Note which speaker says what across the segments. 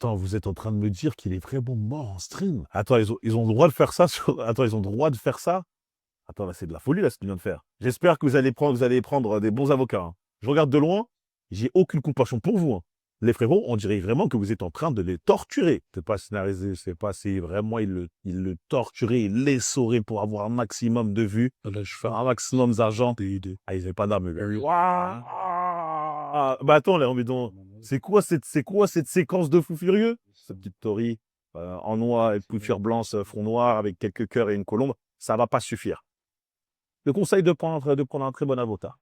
Speaker 1: Attends, vous êtes en train de me dire qu'il est vraiment mort en stream? Attends, ils ont le droit de faire ça Attends, ils ont le droit de faire ça? Attends, là, c'est de la folie, là, ce qu'ils viennent de faire. J'espère que vous allez prendre des bons avocats, hein. Je regarde de loin, j'ai aucune compassion pour vous, hein. Les frérots, on dirait vraiment que vous êtes en train de les torturer. C'est pas scénarisé, c'est pas si vraiment ils le torturaient, ils l'essoraient pour avoir un maximum de vues, un maximum d'argent. Ah, ils n'avaient pas d'armes, les gars. Waouh! Ah, bah attends, là, mais donc, c'est quoi cette séquence de fou furieux? Cette petite Tori en noir, avec poussière blanche, front noir, avec quelques cœurs et une colombe, ça va pas suffire. Je conseille de prendre un très bon avocat.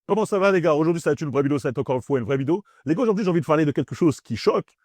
Speaker 1: Comment ça va, les gars? Aujourd'hui, ça va être une vraie vidéo, ça va être encore une fois une vraie vidéo. Les gars, aujourd'hui, j'ai envie de parler de quelque chose qui choque.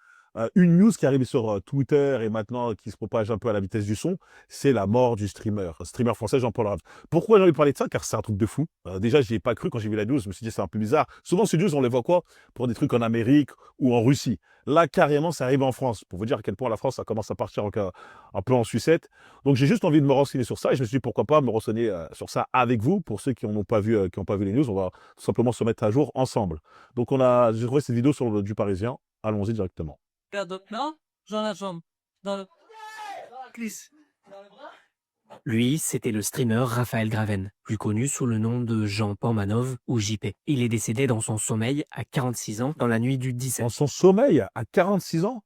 Speaker 1: Une news qui est arrivée sur Twitter et maintenant qui se propage un peu à la vitesse du son, c'est la mort du streamer français Jean-Paul Ravs. Pourquoi j'ai envie de parler de ça? Car c'est un truc de fou. Déjà, j'y ai pas cru quand j'ai vu la news, je me suis dit c'est un peu bizarre. Souvent, ces news, on les voit quoi? Pour des trucs en Amérique ou en Russie. Là, carrément, ça arrive en France. Pour vous dire à quel point la France, ça commence à partir un peu en sucette. Donc, j'ai juste envie de me renseigner sur ça et je me suis dit pourquoi pas me renseigner sur ça avec vous. Pour ceux qui n'ont pas vu, qui n'ont pas vu les news, on va tout simplement se mettre à jour ensemble. Donc, j'ai trouvé cette vidéo sur du Parisien. Allons-y directement.
Speaker 2: Non, j'en la jambe. Dans le... Glisse.
Speaker 3: Lui, c'était le streamer Raphaël Graven, plus connu sous le nom de Jean Pormanov ou JP. Il est décédé dans son sommeil à 46 ans dans la nuit du 17.
Speaker 1: Dans son sommeil, à 46 ans,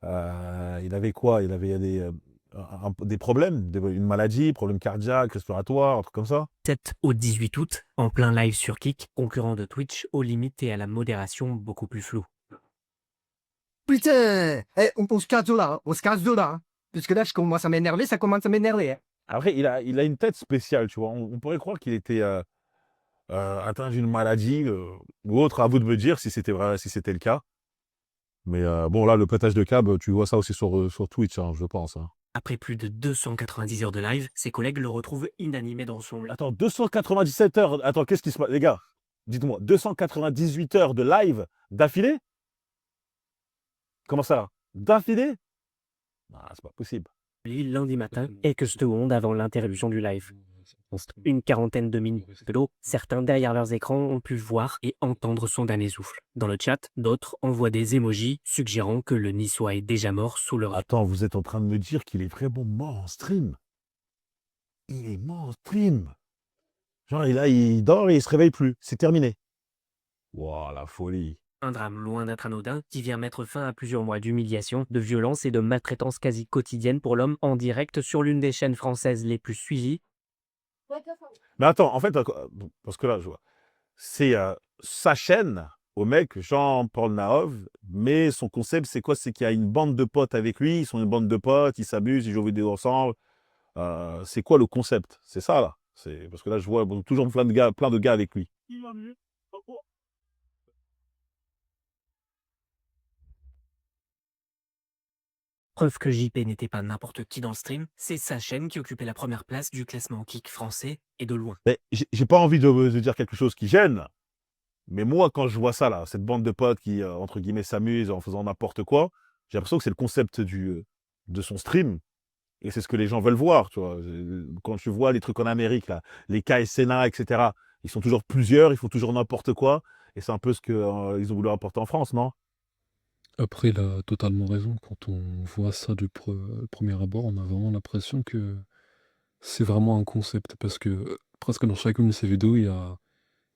Speaker 1: il avait quoi? Il avait des problèmes, une maladie, problème cardiaque, respiratoire, un truc comme ça?
Speaker 3: 7 au 18 août, en plein live sur Kick, concurrent de Twitch aux limites et à la modération beaucoup plus floue.
Speaker 4: Putain, on se casse de là, hein. On se casse de là, hein. Parce que là, je commence à m'énerver, ça commence à m'énerver, hein.
Speaker 1: Après, il a une tête spéciale, tu vois. On pourrait croire qu'il était atteint d'une maladie ou autre. À vous de me dire si c'était vrai, si c'était le cas. Mais bon, là, le pétage de câble, tu vois ça aussi sur Twitch, hein, je pense, hein.
Speaker 3: Après plus de 290 heures de live, ses collègues le retrouvent inanimé dans son lit.
Speaker 1: Attends, 297 heures. Attends, qu'est-ce qui se passe? Les gars, dites-moi, 298 heures de live d'affilée? Comment ça? D'affilée? Ah, c'est pas possible.
Speaker 3: Lundi matin, quelques secondes avant l'interruption du live. Une quarantaine de minutes de l'eau, certains derrière leurs écrans ont pu voir et entendre son dernier souffle. Dans le chat, d'autres envoient des émojis suggérant que le Niçois est déjà mort sous leur...
Speaker 1: Attends, vous êtes en train de me dire qu'il est vraiment mort en stream? Il est mort en stream. Genre, il dort et il se réveille plus. C'est terminé. Wow, la folie.
Speaker 3: Un drame loin d'être anodin qui vient mettre fin à plusieurs mois d'humiliation, de violence et de maltraitance quasi quotidienne pour l'homme en direct sur l'une des chaînes françaises les plus suivies.
Speaker 1: Mais attends, en fait, parce que là, je vois. C'est sa chaîne au mec, Jean-Paul Naov, mais son concept, c'est quoi? C'est qu'il y a une bande de potes avec lui, ils sont une bande de potes, ils s'amusent, ils jouent aux vidéos ensemble. C'est quoi le concept? C'est ça, là. Parce que là, je vois toujours plein de gars avec lui. Il va mieux.
Speaker 3: Preuve que JP n'était pas n'importe qui dans le stream, c'est sa chaîne qui occupait la première place du classement kick français et de loin.
Speaker 1: Mais j'ai pas envie de dire quelque chose qui gêne, mais moi, quand je vois ça, là, cette bande de potes qui, entre guillemets, s'amusent en faisant n'importe quoi, j'ai l'impression que c'est le concept de son stream. Et c'est ce que les gens veulent voir, tu vois. Quand tu vois les trucs en Amérique, là, les KSNA, etc., ils sont toujours plusieurs, ils font toujours n'importe quoi. Et c'est un peu ce qu'ils ont voulu apporter en France, non?
Speaker 5: Après, il a totalement raison. Quand on voit ça du premier abord, on a vraiment l'impression que c'est vraiment un concept. Parce que presque dans chacune de ces vidéos, il y a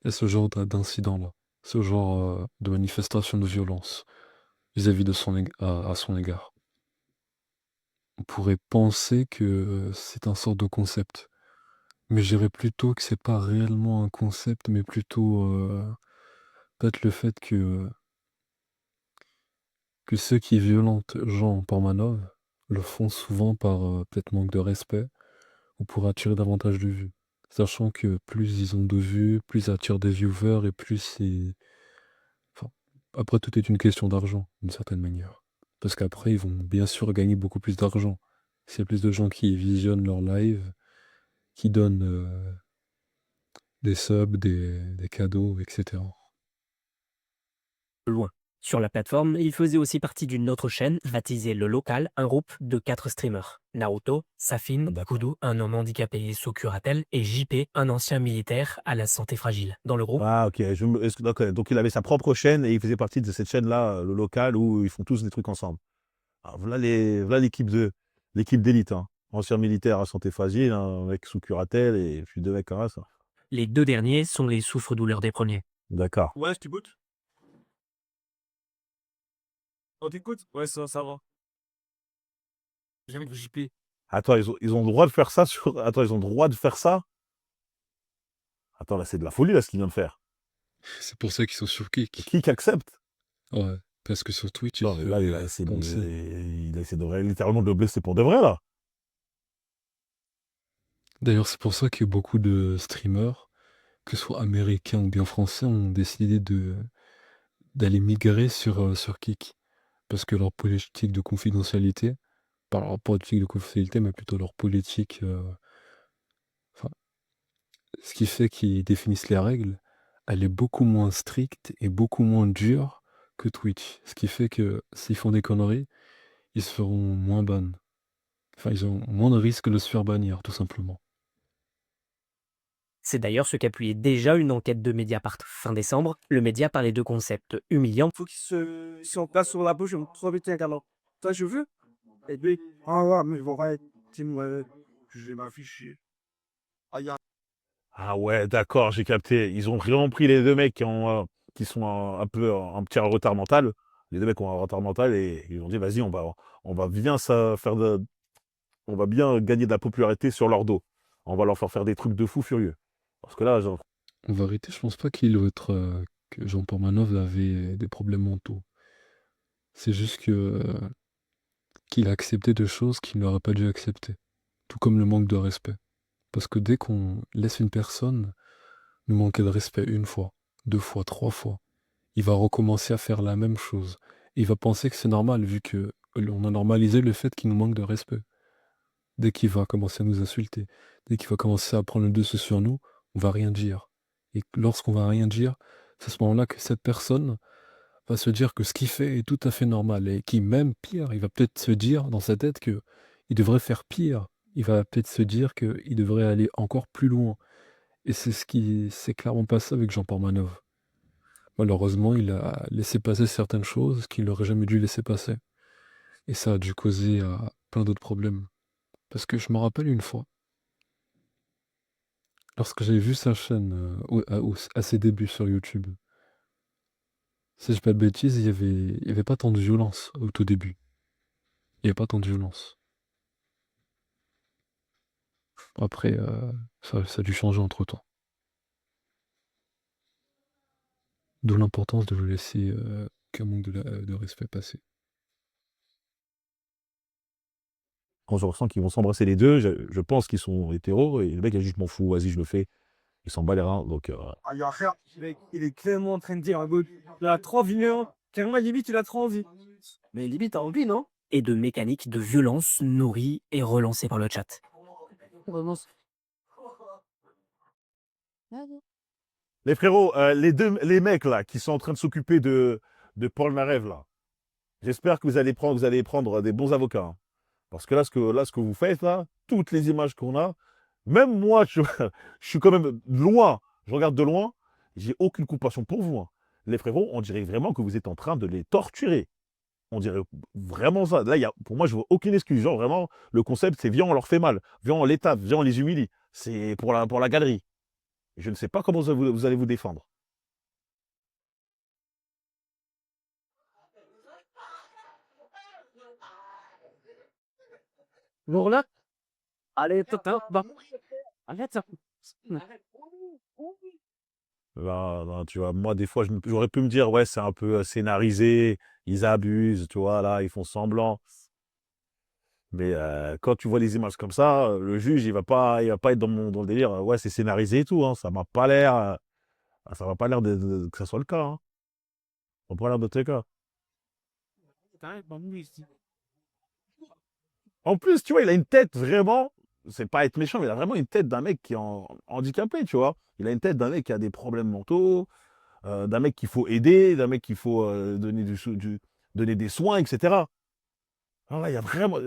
Speaker 5: ce genre d'incident-là. Ce genre de manifestation de violence vis-à-vis de à son égard. On pourrait penser que c'est un sort de concept. Mais je dirais plutôt que c'est pas réellement un concept, mais plutôt peut-être le fait que ceux qui violentent Jean Pormanov le font souvent par peut-être manque de respect ou pour attirer davantage de vues. Sachant que plus ils ont de vues, plus ils attirent des viewers et plus c'est... Enfin, après, tout est une question d'argent, d'une certaine manière. Parce qu'après, ils vont bien sûr gagner beaucoup plus d'argent. S'il y a plus de gens qui visionnent leur live, qui donnent des subs, des cadeaux, etc.
Speaker 3: De loin. Sur la plateforme, il faisait aussi partie d'une autre chaîne, baptisée Le Local, un groupe de 4 streamers. Naruto, Safin, Kudo, un homme handicapé sous curatelle, et JP, un ancien militaire à la santé fragile. Dans le groupe,
Speaker 1: Ah, ok. D'accord. Donc, il avait sa propre chaîne et il faisait partie de cette chaîne-là, le local, où ils font tous des trucs ensemble. Alors, voilà l'équipe d'élite. Hein. Ancien militaire à santé fragile, un mec sous curatelle et puis 2 mecs comme ça.
Speaker 3: les 2 derniers sont les souffres-douleurs des premiers.
Speaker 1: D'accord.
Speaker 2: Ouais, je t'écoute. On t'écoute? Ouais, ça va. J'aime JP.
Speaker 1: Attends, ils ont le droit de faire ça Attends, ils ont le droit de faire ça? Attends, là, c'est de la folie, là, ce qu'ils viennent de faire.
Speaker 5: C'est pour ça qu'ils sont sur Kick.
Speaker 1: Qui accepte?
Speaker 5: Ouais, parce que sur Twitch,
Speaker 1: Non, mais là, il a essayé
Speaker 5: penser.
Speaker 1: littéralement de le blesser pour de vrai, là.
Speaker 5: D'ailleurs, c'est pour ça que beaucoup de streamers, que ce soit américains ou bien français, ont décidé d'aller migrer sur Kick. Parce que leur politique de confidentialité, pas leur politique de confidentialité, mais plutôt leur politique, enfin, ce qui fait qu'ils définissent les règles, elle est beaucoup moins stricte et beaucoup moins dure que Twitch. Ce qui fait que s'ils font des conneries, ils se feront moins ban. Enfin, ils ont moins de risques de se faire bannir, tout simplement.
Speaker 3: C'est d'ailleurs ce qu'appuyait déjà une enquête de Mediapart fin décembre. Le média parlait de concepts humiliants
Speaker 2: Faut qu'ils se place sur la bouche, je me trop vite alors. Toi, je veux? Et puis, ah ouais, mais bon, ouais, dis-moi, je vais m'afficher. Ah,
Speaker 1: Ah ouais, d'accord, j'ai capté. Ils ont vraiment pris les 2 mecs qui sont un peu un petit retard mental. Les 2 mecs ont un retard mental et ils ont dit, vas-y, on va bien on va bien gagner de la popularité sur leur dos. On va leur faire des trucs de fous furieux. Parce que là, genre,
Speaker 5: En vérité, je pense pas que Jean Pormanov avait des problèmes mentaux. C'est juste qu'il a accepté des choses qu'il n'aurait pas dû accepter. Tout comme le manque de respect. Parce que dès qu'on laisse une personne nous manquer de respect une fois, 2 fois, 3 fois, il va recommencer à faire la même chose. Et il va penser que c'est normal, vu que on a normalisé le fait qu'il nous manque de respect. Dès qu'il va commencer à nous insulter, dès qu'il va commencer à prendre le dessus sur nous, on va rien dire. Et lorsqu'on va rien dire, c'est à ce moment-là que cette personne va se dire que ce qu'il fait est tout à fait normal. Et qui, même pire, il va peut-être se dire dans sa tête que il devrait faire pire. Il va peut-être se dire qu'il devrait aller encore plus loin. Et c'est ce qui s'est clairement passé avec Jean Pormanov. Malheureusement, il a laissé passer certaines choses qu'il n'aurait jamais dû laisser passer. Et ça a dû causer plein d'autres problèmes. Parce que je me rappelle une fois, lorsque j'ai vu sa chaîne à ses débuts sur YouTube, si je dis pas de bêtises, il y avait pas tant de violence au tout début. Il n'y avait pas tant de violence. Après, ça a dû changer entre-temps. D'où l'importance de le laisser qu'un manque de respect passer.
Speaker 1: quand je ressens qu'ils vont s'embrasser les deux, je pense qu'ils sont hétéros et le mec, il a juste, je m'en fous, vas-y, je le fais. Il s'en bat les reins. Donc,
Speaker 2: ah, il y a rien. Mec, il est clairement en train de dire, il a trop envie, hein. Carrément, limite, il a trop envie. Mais limite, t'as envie, non?
Speaker 3: et de mécaniques de violence nourries et relancées par le chat.
Speaker 2: Vraiment.
Speaker 1: les frérots, les mecs là, qui sont en train de s'occuper de Paul Narev là, j'espère que vous allez prendre des bons avocats. Hein. Parce que là, ce que vous faites là, toutes les images qu'on a, même moi, je suis quand même loin, je regarde de loin, j'ai aucune compassion pour vous. Hein. Les frérots, on dirait vraiment que vous êtes en train de les torturer. On dirait vraiment ça. Là, pour moi, je vois aucune excuse. Genre, vraiment, le concept, c'est viens, on leur fait mal. Viens, on les tape. Viens, on les humilie. C'est pour la galerie. Je ne sais pas comment vous allez vous défendre.
Speaker 2: Bon, là. Allez, toi, bah. Arrête ça.
Speaker 1: Là, tu vois, moi, des fois, j'aurais pu me dire, ouais, c'est un peu scénarisé, ils abusent, tu vois, là, ils font semblant. Mais quand tu vois les images comme ça, le juge, il va pas être dans le délire, ouais, c'est scénarisé et tout, hein, ça m'a pas l'air que ça soit le cas, hein. Ça m'a pas l'air d'être le cas. En plus, tu vois, il a une tête vraiment, c'est pas être méchant, mais il a vraiment une tête d'un mec qui est handicapé, tu vois. Il a une tête d'un mec qui a des problèmes mentaux, d'un mec qu'il faut aider, d'un mec qu'il faut donner, donner des soins, etc. Alors là, il y a vraiment.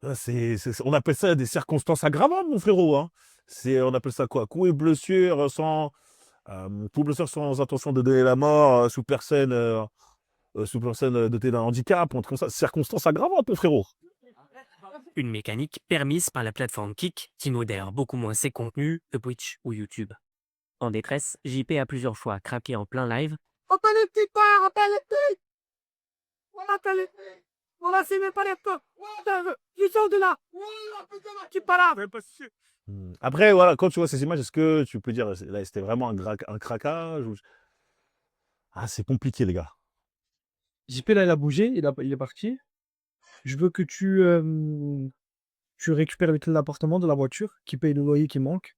Speaker 1: On appelle ça des circonstances aggravantes, mon frérot. Hein. On appelle ça quoi? Coup et blessure coup et blessure sans intention de donner la mort, sous personne dotée d'un handicap, un truc comme ça. Circonstances aggravantes, mon frérot.
Speaker 3: Une mécanique permise par la plateforme Kik, qui modère beaucoup moins ses contenus que Twitch ou YouTube. En détresse, JP a plusieurs fois craqué en plein live.
Speaker 4: Appelle les petits pères, appelle les petits. On appelle les petits. On va filmer pas les petits. Ils sont de là. Tu pas là.
Speaker 1: Après, voilà, quand tu vois ces images, est-ce que tu peux dire, là, c'était vraiment un craquage Ah, c'est compliqué, les gars.
Speaker 2: JP, là, il a bougé, il est parti. Je veux que tu récupères les clés de l'appartement, de la voiture, qui paye le loyer qui manque.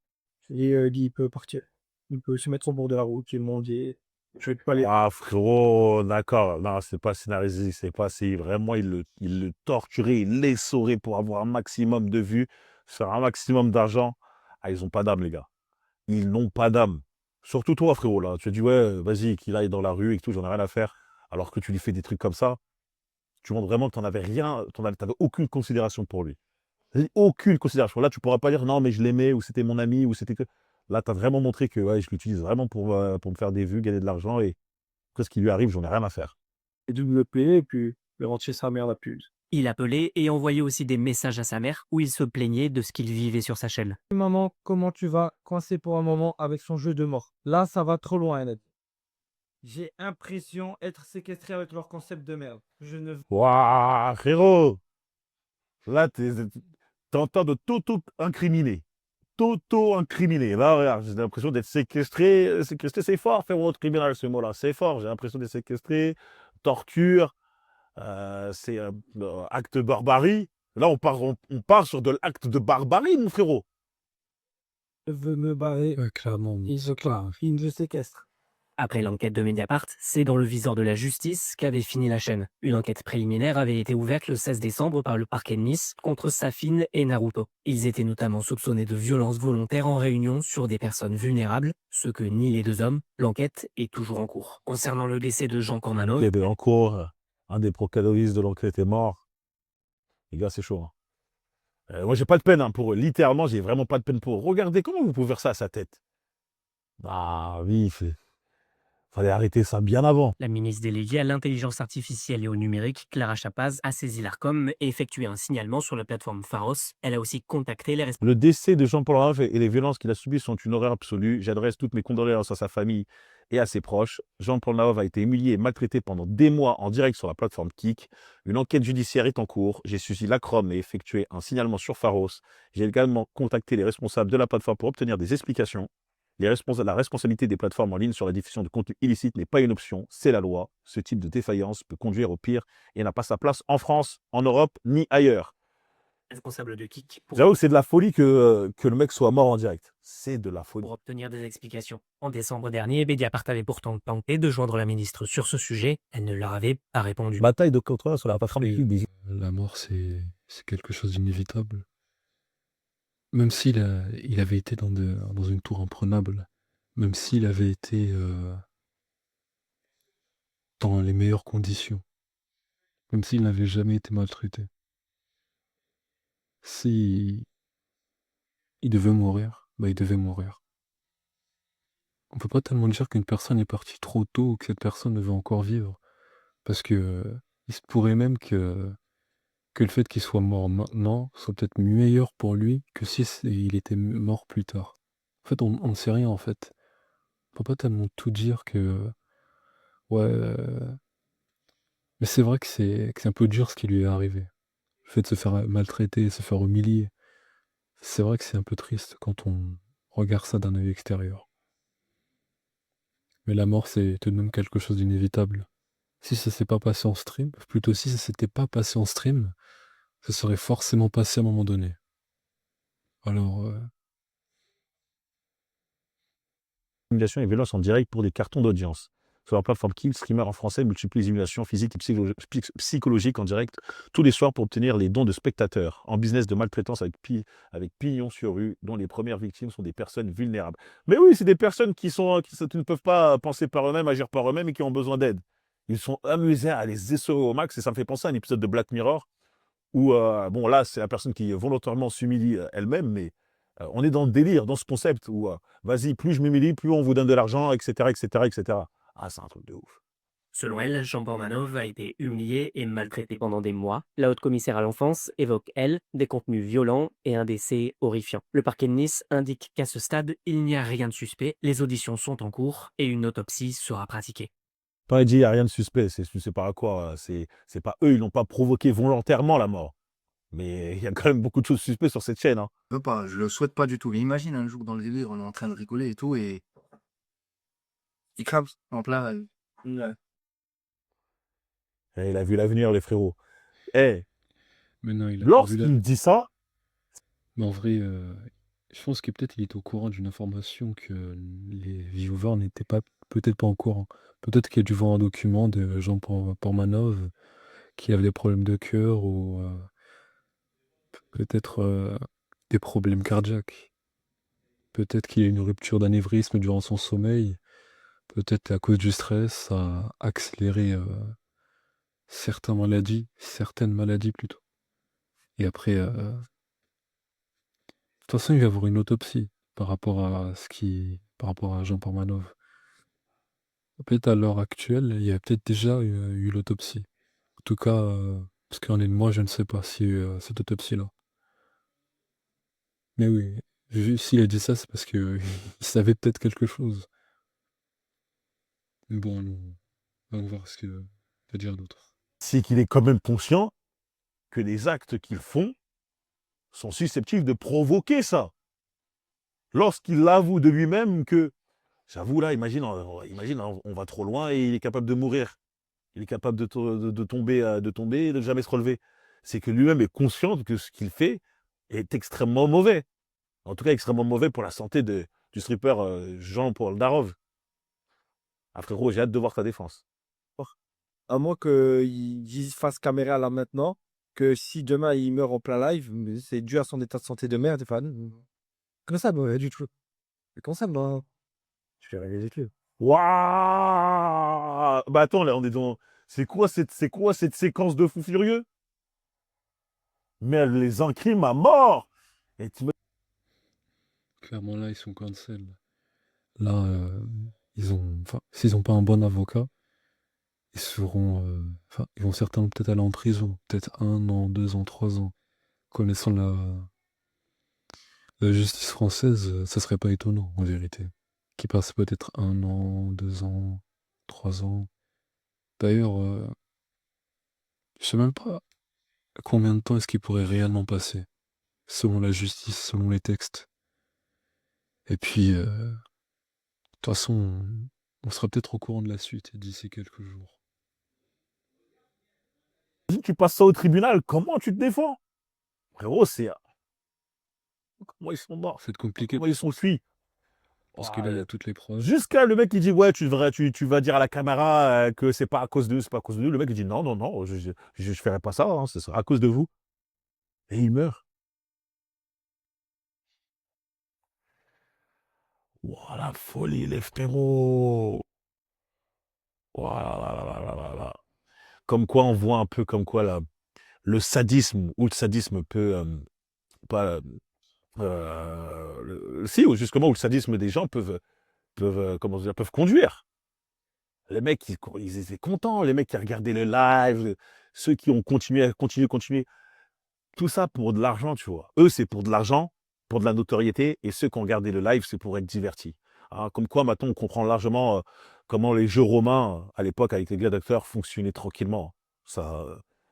Speaker 2: Et il peut partir. Il peut se mettre au bord de la route, il manger. Je vais pas aller.
Speaker 1: Ah, frérot, d'accord. Non, c'est pas scénarisé, c'est pas si vraiment il le torturait, il l'essorait pour avoir un maximum de vues, sur un maximum d'argent. Ah, ils ont pas d'âme, les gars. Ils n'ont pas d'âme. Surtout toi, frérot, là. Tu as dit, ouais, vas-y, qu'il aille dans la rue et tout, j'en ai rien à faire. Alors que tu lui fais des trucs comme ça, tu montres vraiment que t'en avais rien, t'avais aucune considération pour lui. Aucune considération. Là, tu pourras pas dire, non, mais je l'aimais, ou c'était mon ami, ou c'était que. Là, tu as vraiment montré que ouais, je l'utilise vraiment pour me faire des vues, gagner de l'argent, et après, ce qui lui arrive, j'en ai rien à faire.
Speaker 2: Et double play, et puis le rentrer sa mère la pute.
Speaker 3: Il appelait et envoyait aussi des messages à sa mère où il se plaignait de ce qu'il vivait sur sa chaîne.
Speaker 2: Maman, comment tu vas? Coincé pour un moment avec son jeu de mort. Là, ça va trop loin, Ned. J'ai l'impression d'être séquestré avec leur concept de merde. Je ne
Speaker 1: Waouh, frérot! Là, t'es en train de t'auto-incriminer. T'auto-incriminer. Là, regarde, j'ai l'impression d'être séquestré. Séquestré, c'est fort, frérot, tribunal, ce mot-là. C'est fort. J'ai l'impression d'être séquestré, torture, c'est acte de barbarie. Là, on part sur de l'acte de barbarie, mon frérot.
Speaker 2: veux me barrer.
Speaker 5: Clairement.
Speaker 2: Il se clare. Il me séquestre.
Speaker 3: Après l'enquête de Mediapart, c'est dans le viseur de la justice qu'avait fini la chaîne. Une enquête préliminaire avait été ouverte le 16 décembre par le parquet de Nice contre Safine et Naruto. Ils étaient notamment soupçonnés de violences volontaires en réunion sur des personnes vulnérables, ce que nient les deux hommes. L'enquête est toujours en cours. Concernant le décès de Jean Cornano,
Speaker 1: Et encore, un des protagonistes de l'enquête est mort. Les gars, c'est chaud. Hein. Moi, j'ai pas de peine pour eux. Littéralement, j'ai vraiment pas de peine pour eux. Regardez comment vous pouvez faire ça à sa tête. Ah oui, fallait arrêter ça bien avant.
Speaker 3: la ministre déléguée à l'intelligence artificielle et au numérique, Clara Chapaz, a saisi l'ARCOM et effectué un signalement sur la plateforme Pharos. Elle a aussi contacté les responsables.
Speaker 1: Le décès de Jean-Paul Ravin et les violences qu'il a subies sont une horreur absolue. J'adresse toutes mes condoléances à sa famille et à ses proches. Jean-Paul Ravin a été humilié et maltraité pendant des mois en direct sur la plateforme Kik. Une enquête judiciaire est en cours. J'ai saisi l'ACROM et effectué un signalement sur Pharos. J'ai également contacté les responsables de la plateforme pour obtenir des explications. La responsabilité des plateformes en ligne sur la diffusion de contenu illicite n'est pas une option, c'est la loi. Ce type de défaillance peut conduire au pire et n'a pas sa place en France, en Europe, ni ailleurs.
Speaker 3: Responsables de Kik
Speaker 1: J'avoue que c'est de la folie que le mec soit mort en direct. C'est de la folie.
Speaker 3: pour obtenir des explications. En décembre dernier, Mediapart avait pourtant tenté de joindre la ministre sur ce sujet. Elle ne leur avait pas répondu.
Speaker 1: Bataille de contrôle sur la plateforme.
Speaker 5: La mort, c'est quelque chose d'inévitable. Même il avait été dans une tour imprenable, même s'il avait été dans les meilleures conditions, même s'il n'avait jamais été maltraité. Si il devait mourir, bah il devait mourir. On peut pas tellement dire qu'une personne est partie trop tôt ou que cette personne devait encore vivre. Parce que il se pourrait même que le fait qu'il soit mort maintenant soit peut-être meilleur pour lui que si il était mort plus tard. En fait, on ne sait rien, en fait. On peut pas tellement tout dire que... Ouais... Mais c'est vrai que c'est un peu dur ce qui lui est arrivé. Le fait de se faire maltraiter, se faire humilier. C'est vrai que c'est un peu triste quand on regarde ça d'un œil extérieur. Mais la mort, c'est tout de même quelque chose d'inévitable. Si ça s'est pas passé en stream, plutôt si ça s'était pas passé en stream, ça serait forcément passé à un moment donné. Alors,
Speaker 1: Humiliation et violence en direct pour des cartons d'audience. sur la plateforme Kill, streamer en français multiplie les simulations physiques et psychologiques en direct tous les soirs pour obtenir les dons de spectateurs en business de maltraitance avec pignon sur rue, dont les premières victimes sont des personnes vulnérables. Mais oui, c'est des personnes qui ne peuvent pas penser par eux-mêmes, agir par eux-mêmes et qui ont besoin d'aide. Ils sont amusés à les essorer au max et ça me fait penser à un épisode de Black Mirror où, bon, là, c'est la personne qui volontairement s'humilie elle-même, mais on est dans le délire, dans ce concept où, vas-y, plus je m'humilie, plus on vous donne de l'argent, etc., etc., etc. Ah, c'est un truc de ouf.
Speaker 3: Selon elle, Jean Bormanov a été humilié et maltraité pendant des mois. La haute commissaire à l'enfance évoque, elle, des contenus violents et un décès horrifiant. Le parquet de Nice indique qu'à ce stade, il n'y a rien de suspect, les auditions sont en cours et une autopsie sera pratiquée.
Speaker 1: Quand il dit il n'y a rien de suspect, c'est pas à quoi, c'est pas eux, ils n'ont pas provoqué volontairement la mort. Mais il y a quand même beaucoup de choses suspectes sur cette chaîne. Hein.
Speaker 6: Je veux pas, je le souhaite pas du tout. Mais imagine un jour dans le délire, on est en train de rigoler et tout, et il crame en plein. Ouais.
Speaker 1: Et il a vu l'avenir, les frérots. Eh,
Speaker 5: Mais non, il a pas vu
Speaker 1: lorsqu'il me dit ça,
Speaker 5: Mais en vrai, je pense que peut-être il était au courant d'une information que les viewers n'étaient peut-être pas au courant. Peut-être qu'il a dû voir un document de Jean Pormanov qui avait des problèmes de cœur ou peut-être des problèmes cardiaques. Peut-être qu'il a eu une rupture d'anévrisme durant son sommeil. Peut-être à cause du stress, ça a accéléré certaines maladies plutôt. Et après, de toute façon, il va y avoir une autopsie par rapport à Jean Pormanov. Peut-être à l'heure actuelle, il y a peut-être déjà eu l'autopsie. En tout cas, parce qu'en est de moi, je ne sais pas s'il y a eu cette autopsie-là. Mais oui, s'il a dit ça, c'est parce qu'il savait peut-être quelque chose. Mais bon, allons voir ce qu'il va dire d'autre.
Speaker 1: c'est qu'il est quand même conscient que les actes qu'ils font sont susceptibles de provoquer ça. Lorsqu'il avoue de lui-même que, j'avoue là, imagine, on va trop loin et il est capable de mourir. Il est capable de tomber, et de ne jamais se relever. C'est que lui-même est conscient que ce qu'il fait est extrêmement mauvais. En tout cas, extrêmement mauvais pour la santé du stripper Jean-Paul Darov. Ah frérot, j'ai hâte de voir ta défense.
Speaker 2: À moins qu'il fasse caméra là maintenant, que si demain il meurt en plein live, c'est dû à son état de santé de merde, des fans. Comme ça, bah, du tout. Mais comme ça, bah, je vais réaliser que.
Speaker 1: Waouh! Bah attends, là, on est dans. C'est quoi cette séquence de fou furieux? Mais elle les incrime à mort! Et
Speaker 5: Clairement, là, ils sont cancel. Là, s'ils n'ont pas un bon avocat, ils ils vont certainement peut-être aller en prison. Peut-être 1 an, 2 ans, 3 ans. Connaissant la justice française, ça serait pas étonnant, en vérité. Qu'ils passent peut-être 1 an, 2 ans, 3 ans. D'ailleurs, je sais même pas combien de temps est-ce qu'il pourrait réellement passer, selon la justice, selon les textes. Et puis, de toute façon, on sera peut-être au courant de la suite d'ici quelques jours.
Speaker 1: tu passes ça au tribunal, comment tu te défends? Frérot, c'est. Comment ils sont morts?
Speaker 5: C'est compliqué
Speaker 1: Comment ils sont cuits?
Speaker 5: parce que là, il y a toutes les preuves.
Speaker 1: Jusqu'à le mec qui dit ouais, tu vas dire à la caméra que c'est pas à cause de nous, c'est pas à cause de nous. Le mec il dit non, non, non, je ferai pas ça, hein, ce sera à cause de vous. Et il meurt. Ouah, la folie, les frérots. Ouah, là, là, là, là, là, là. Comme quoi, on voit un peu comme quoi le sadisme, ou le sadisme peut. Pas, si, ou justement, où le sadisme des gens comment dire, peuvent conduire. Les mecs, ils étaient contents, les mecs qui regardaient le live, ceux qui ont continué. Tout ça pour de l'argent, tu vois. Eux, c'est pour de l'argent, pour de la notoriété, et ceux qui ont regardé le live, c'est pour être divertis. Hein, comme quoi, maintenant, on comprend largement comment les jeux romains, à l'époque, avec les gladiateurs, fonctionnaient tranquillement. Ça,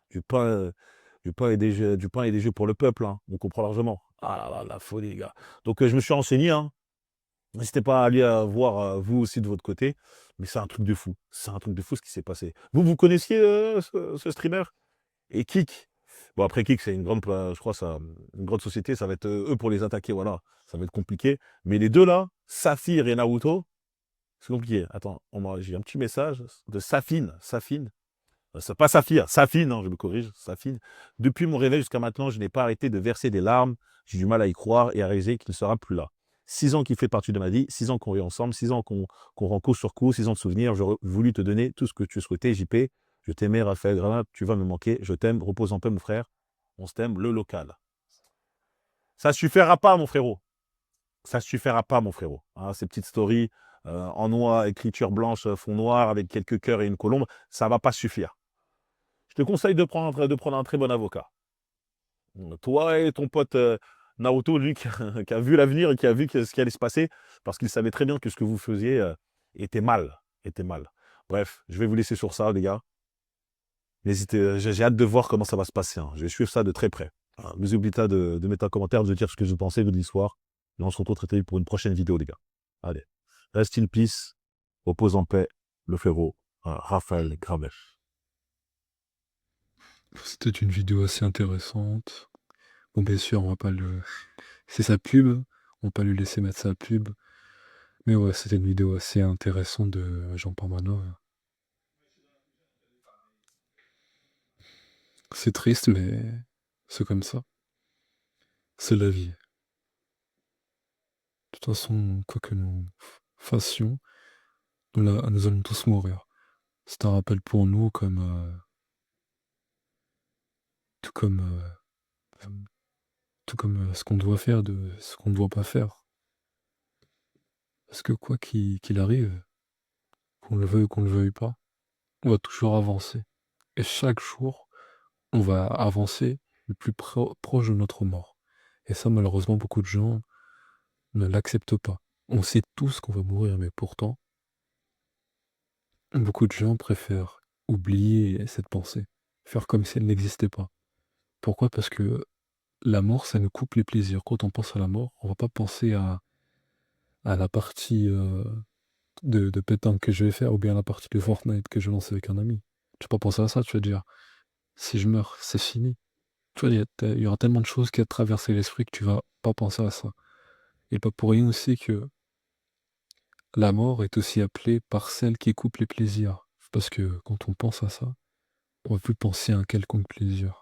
Speaker 1: du pain, du pain et des jeux pour le peuple, hein, on comprend largement. Ah là là, la folie, les gars. Donc, je me suis renseigné, hein. N'hésitez pas à aller voir vous aussi de votre côté, mais c'est un truc de fou. C'est un truc de fou ce qui s'est passé. Vous connaissiez ce streamer? Et Kik? Bon, après Kik, c'est une grande, je crois, une grande société, ça va être eux pour les attaquer, voilà. Ça va être compliqué. Mais les deux là, Saphir et Naruto, C'est compliqué. Attends, j'ai un petit message de Safine. Safine. C'est pas Saphir, Safine, hein, je me corrige, Safine. Depuis mon réveil jusqu'à maintenant, je n'ai pas arrêté de verser des larmes. J'ai du mal à y croire et à réaliser qu'il ne sera plus là. 6 ans qu'il fait partie de ma vie, 6 ans qu'on est ensemble, 6 ans qu'on rend coup sur coup, 6 ans de souvenirs. J'aurais voulu te donner tout ce que tu souhaitais, JP. Je t'aimais, Raphaël Granat, tu vas me manquer. Je t'aime, repose en paix, mon frère. On se t'aime, le local. Ça suffira pas, mon frérot. Ça suffira pas, mon frérot. Hein, ces petites stories en noir, écriture blanche, fond noir, avec quelques cœurs et une colombe, ça va pas suffire. Je te conseille de prendre un très bon avocat. Toi et ton pote Naruto, lui, qui a vu l'avenir et qui a vu ce qui allait se passer, parce qu'il savait très bien que ce que vous faisiez était mal. Était mal. Bref, je vais vous laisser sur ça, les gars. N'hésitez, j'ai hâte de voir comment ça va se passer. Hein. Je vais suivre ça de très près. Hein. N'oubliez pas de mettre un commentaire, de dire ce que vous pensez de l'histoire. Et on se retrouve très vite pour une prochaine vidéo, les gars. Allez. Rest in peace. Repose en paix. Le frérot, Raphaël Gravel.
Speaker 5: C'était une vidéo assez intéressante. Bon, bien sûr, on va pas le... C'est sa pub, on va pas lui laisser mettre sa pub. Mais ouais, c'était une vidéo assez intéressante de Jean Parmano. C'est triste, mais c'est comme ça. C'est la vie. De toute façon, quoi que nous fassions, nous allons tous mourir. C'est un rappel pour nous, tout comme ce qu'on doit faire, de ce qu'on ne doit pas faire. Parce que quoi qu'il arrive, qu'on le veuille ou qu'on ne le veuille pas, on va toujours avancer. Et chaque jour, on va avancer le plus proche de notre mort. Et ça, malheureusement, beaucoup de gens ne l'acceptent pas. On sait tous qu'on va mourir, mais pourtant, beaucoup de gens préfèrent oublier cette pensée, faire comme si elle n'existait pas. Pourquoi? Parce que la mort, ça nous coupe les plaisirs. Quand on pense à la mort, on va pas penser à la partie de pétanque que je vais faire ou bien à la partie de Fortnite que je lance avec un ami. Tu vas pas penser à ça, tu vas dire, si je meurs, c'est fini. Tu vois, il y aura tellement de choses qui vont te traverser l'esprit que tu vas pas penser à ça. Et pas pour rien aussi que la mort est aussi appelée par celle qui coupe les plaisirs. Parce que quand on pense à ça, on va plus penser à un quelconque plaisir.